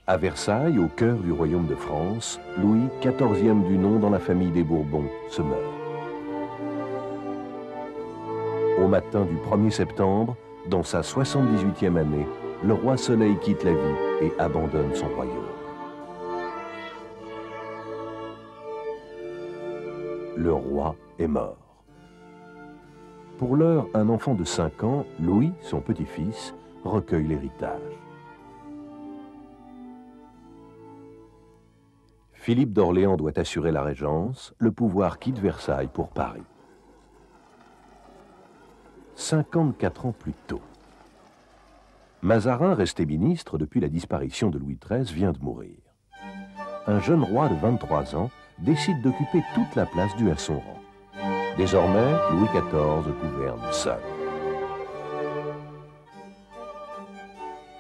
À Versailles, au cœur du royaume de France, Louis, 14e du nom dans la famille des Bourbons, se meurt. Au matin du 1er septembre, dans sa 78e année, le roi Soleil quitte la vie et abandonne son royaume. Le roi est mort. Pour l'heure, un enfant de 5 ans, Louis, son petit-fils, recueille l'héritage. Philippe d'Orléans doit assurer la régence, le pouvoir quitte Versailles pour Paris. 54 ans plus tôt. Mazarin, resté ministre depuis la disparition de Louis XIII, vient de mourir. Un jeune roi de 23 ans décide d'occuper toute la place due à son rang. Désormais, Louis XIV gouverne seul.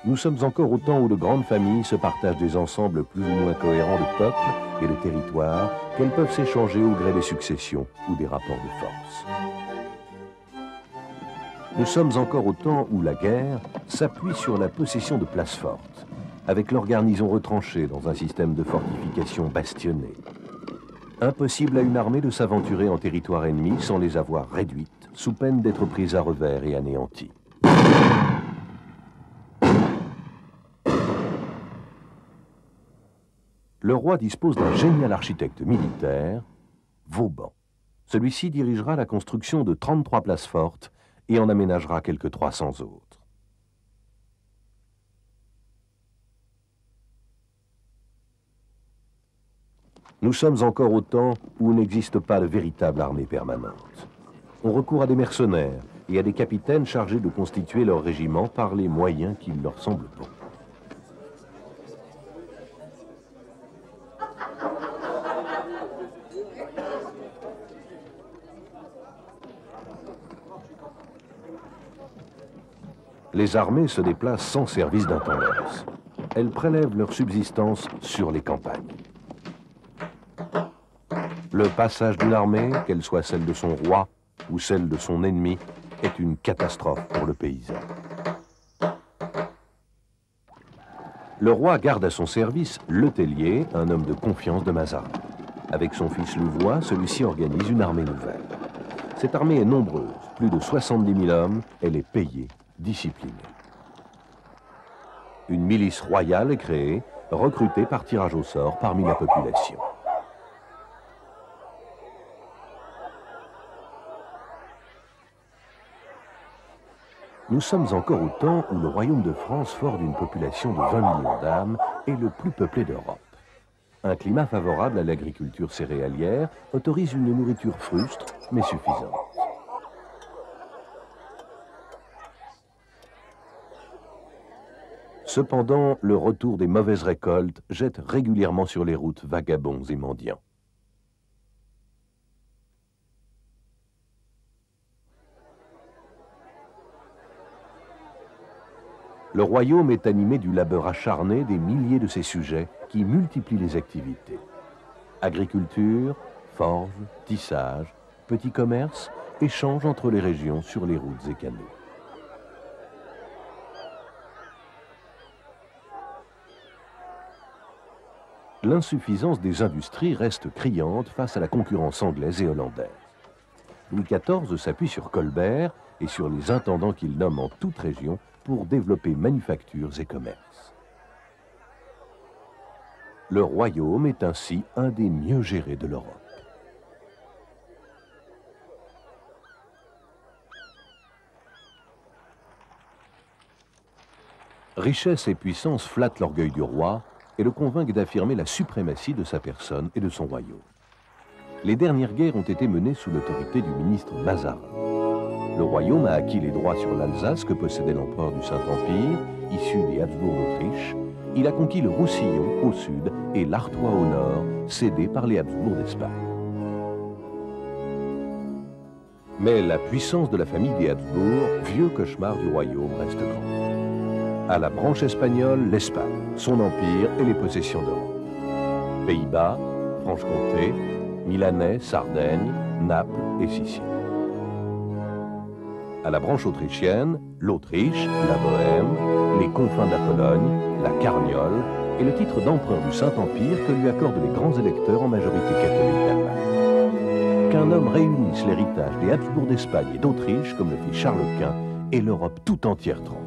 Nous sommes encore au temps où de grandes familles se partagent des ensembles plus ou moins cohérents de peuples et de territoires qu'elles peuvent s'échanger au gré des successions ou des rapports de force. Nous sommes encore au temps où la guerre s'appuie sur la possession de places fortes, avec leur garnison retranchée dans un système de fortification bastionné. Impossible à une armée de s'aventurer en territoire ennemi sans les avoir réduites, sous peine d'être prise à revers et anéantie. Le roi dispose d'un génial architecte militaire, Vauban. Celui-ci dirigera la construction de 33 places fortes et en aménagera quelques 300 autres. Nous sommes encore au temps où n'existe pas de véritable armée permanente. On recourt à des mercenaires et à des capitaines chargés de constituer leur régiment par les moyens qui leur semblent bons. Les armées se déplacent sans service d'intendance. Elles prélèvent leur subsistance sur les campagnes. Le passage d'une armée, qu'elle soit celle de son roi ou celle de son ennemi, est une catastrophe pour le paysan. Le roi garde à son service Le Tellier, un homme de confiance de Mazarin. Avec son fils Louvois, celui-ci organise une armée nouvelle. Cette armée est nombreuse, plus de 70 000 hommes, elle est payée, disciplinée. Une milice royale est créée, recrutée par tirage au sort parmi la population. Nous sommes encore au temps où le royaume de France, fort d'une population de 20 millions d'âmes, est le plus peuplé d'Europe. Un climat favorable à l'agriculture céréalière autorise une nourriture frustre, mais suffisante. Cependant, le retour des mauvaises récoltes jette régulièrement sur les routes vagabonds et mendiants. Le royaume est animé du labeur acharné des milliers de ses sujets qui multiplient les activités. Agriculture, forge, tissage, petits commerces, échanges entre les régions sur les routes et canaux. L'insuffisance des industries reste criante face à la concurrence anglaise et hollandaise. Louis XIV s'appuie sur Colbert et sur les intendants qu'il nomme en toute région pour développer manufactures et commerces. Le royaume est ainsi un des mieux gérés de l'Europe. Richesse et puissance flattent l'orgueil du roi et le convainquent d'affirmer la suprématie de sa personne et de son royaume. Les dernières guerres ont été menées sous l'autorité du ministre Mazarin. Le royaume a acquis les droits sur l'Alsace que possédait l'empereur du Saint-Empire, issu des Habsbourg d'Autriche. Il a conquis le Roussillon au sud et l'Artois au nord, cédé par les Habsbourg d'Espagne. Mais la puissance de la famille des Habsbourg, vieux cauchemar du royaume, reste grande. À la branche espagnole, l'Espagne, son empire et les possessions d'Europe. Pays-Bas, Franche-Comté, Milanais, Sardaigne, Naples et Sicile. À la branche autrichienne, l'Autriche, la Bohême, les confins de la Pologne, la Carniole, et le titre d'empereur du Saint-Empire que lui accordent les grands électeurs en majorité catholique d'Allemagne. Qu'un homme réunisse l'héritage des Habsbourg d'Espagne et d'Autriche, comme le fit Charles Quint, et l'Europe tout entière tremble.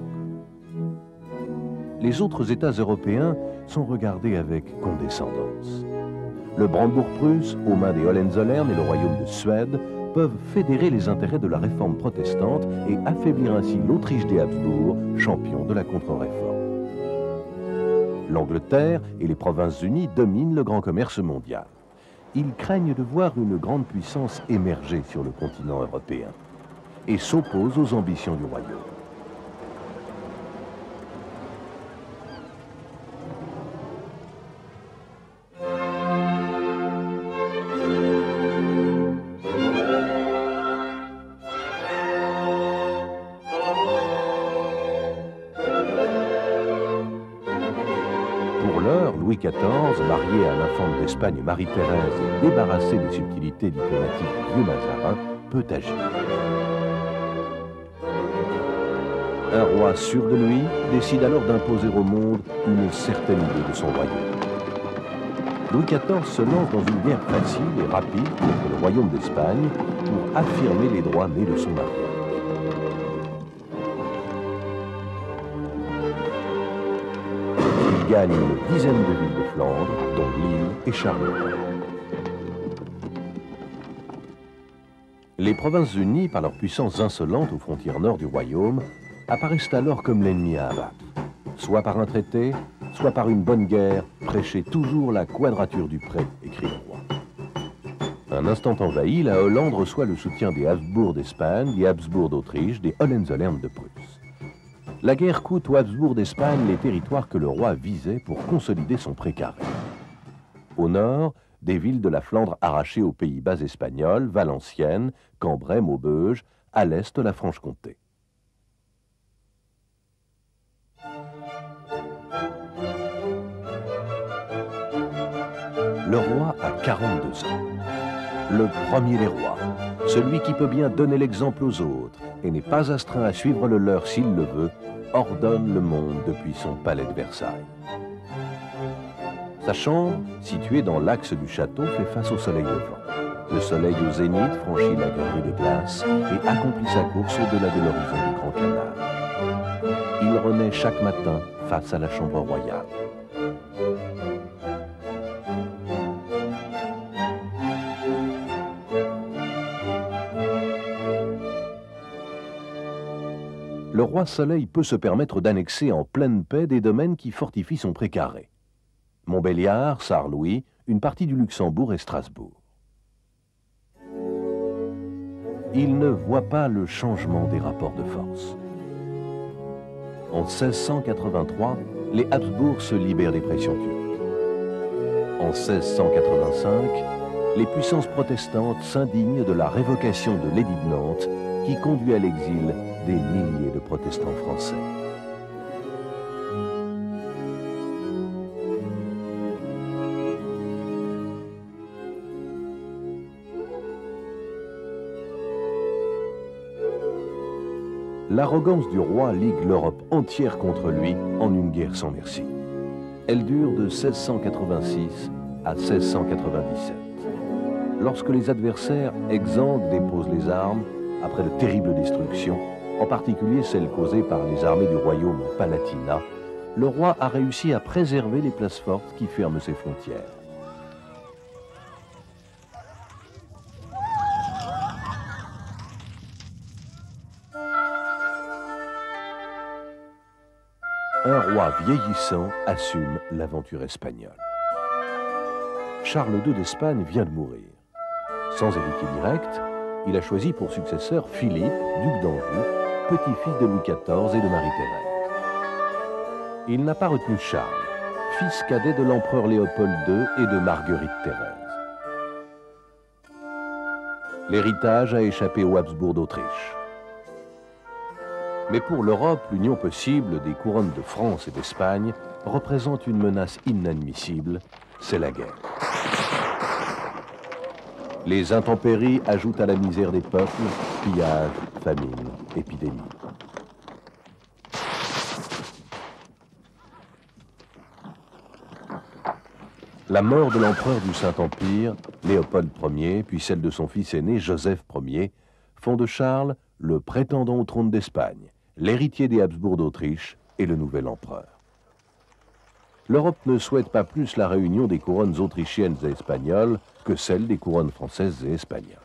Les autres États européens sont regardés avec condescendance. Le Brandebourg-Prusse, aux mains des Hohenzollern et le royaume de Suède, peuvent fédérer les intérêts de la réforme protestante et affaiblir ainsi l'Autriche des Habsbourg, champion de la contre-réforme. L'Angleterre et les Provinces-Unies dominent le grand commerce mondial. Ils craignent de voir une grande puissance émerger sur le continent européen et s'opposent aux ambitions du royaume. Louis XIV, marié à l'infante d'Espagne Marie-Thérèse et débarrassé des subtilités diplomatiques du vieux Mazarin, peut agir. Un roi sûr de lui décide alors d'imposer au monde une certaine idée de son royaume. Louis XIV se lance dans une guerre facile et rapide contre le royaume d'Espagne pour affirmer les droits nés de son mariage. Il gagne une dizaine de villes de Flandre, dont Lille et Charleroi. Les Provinces-Unies, par leur puissance insolente aux frontières nord du royaume, apparaissent alors comme l'ennemi à abattre. Soit par un traité, soit par une bonne guerre, prêchez toujours la quadrature du pré, écrit le roi. Un instant envahi, la Hollande reçoit le soutien des Habsbourg d'Espagne, des Habsbourg d'Autriche, des Hohenzollern de Prusse. La guerre coûte aux Habsbourg d'Espagne les territoires que le roi visait pour consolider son précaré. Au nord, des villes de la Flandre arrachées aux Pays-Bas espagnols, Valenciennes, Cambrai, Maubeuge, à l'est la Franche-Comté. Le roi a 42 ans. Le premier des rois, celui qui peut bien donner l'exemple aux autres et n'est pas astreint à suivre le leur s'il le veut, ordonne le monde depuis son palais de Versailles. Sa chambre, située dans l'axe du château, fait face au soleil levant. Le soleil au zénith franchit la galerie des glaces et accomplit sa course au-delà de l'horizon du Grand Canal. Il renaît chaque matin face à la chambre royale. Le roi Soleil peut se permettre d'annexer en pleine paix des domaines qui fortifient son précaré. Montbéliard, Sarre-Louis, une partie du Luxembourg et Strasbourg. Il ne voit pas le changement des rapports de force. En 1683, les Habsbourg se libèrent des pressions turques. En 1685, les puissances protestantes s'indignent de la révocation de l'édit de Nantes qui conduit à l'exil des milliers de protestants français. L'arrogance du roi ligue l'Europe entière contre lui en une guerre sans merci. Elle dure de 1686 à 1697. Lorsque les adversaires exsangues déposent les armes, après de terribles destructions, en particulier celles causées par les armées du royaume Palatinat, le roi a réussi à préserver les places fortes qui ferment ses frontières. Un roi vieillissant assume l'aventure espagnole. Charles II d'Espagne vient de mourir. Sans héritier direct, il a choisi pour successeur Philippe, duc d'Anjou, petit-fils de Louis XIV et de Marie-Thérèse. Il n'a pas retenu Charles, fils cadet de l'empereur Léopold II et de Marguerite-Thérèse. L'héritage a échappé aux Habsbourg d'Autriche. Mais pour l'Europe, l'union possible des couronnes de France et d'Espagne représente une menace inadmissible, c'est la guerre. Les intempéries ajoutent à la misère des peuples, pillages, famine, épidémies. La mort de l'empereur du Saint-Empire, Léopold Ier, puis celle de son fils aîné, Joseph Ier, font de Charles le prétendant au trône d'Espagne, l'héritier des Habsbourg d'Autriche et le nouvel empereur. L'Europe ne souhaite pas plus la réunion des couronnes autrichiennes et espagnoles que celle des couronnes françaises et espagnoles.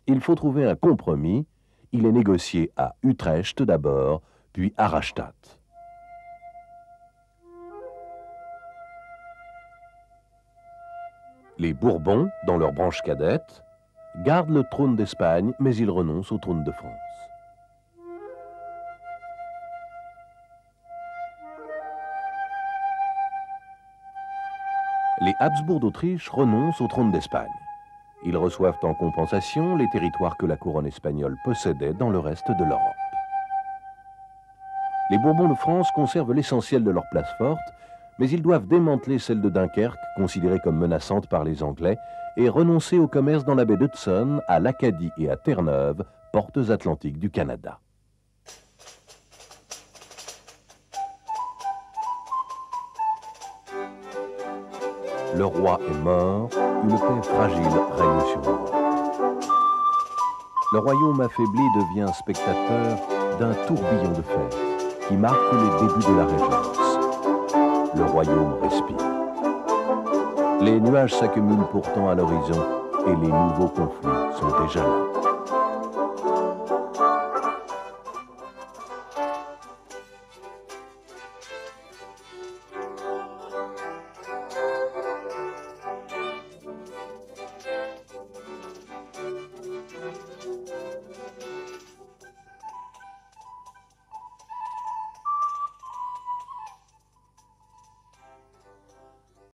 Il faut trouver un compromis. Il est négocié à Utrecht d'abord, puis à Rastatt. Les Bourbons, dans leur branche cadette, gardent le trône d'Espagne, mais ils renoncent au trône de France. Les Habsbourg d'Autriche renoncent au trône d'Espagne. Ils reçoivent en compensation les territoires que la couronne espagnole possédait dans le reste de l'Europe. Les Bourbons de France conservent l'essentiel de leur place forte, mais ils doivent démanteler celle de Dunkerque, considérée comme menaçante par les Anglais, et renoncer au commerce dans la baie d'Hudson, à l'Acadie et à Terre-Neuve, portes atlantiques du Canada. Le roi est mort, une paix fragile règne sur l'Europe. Le royaume affaibli devient spectateur d'un tourbillon de fêtes qui marque les débuts de la Régence. Le royaume respire. Les nuages s'accumulent pourtant à l'horizon et les nouveaux conflits sont déjà là.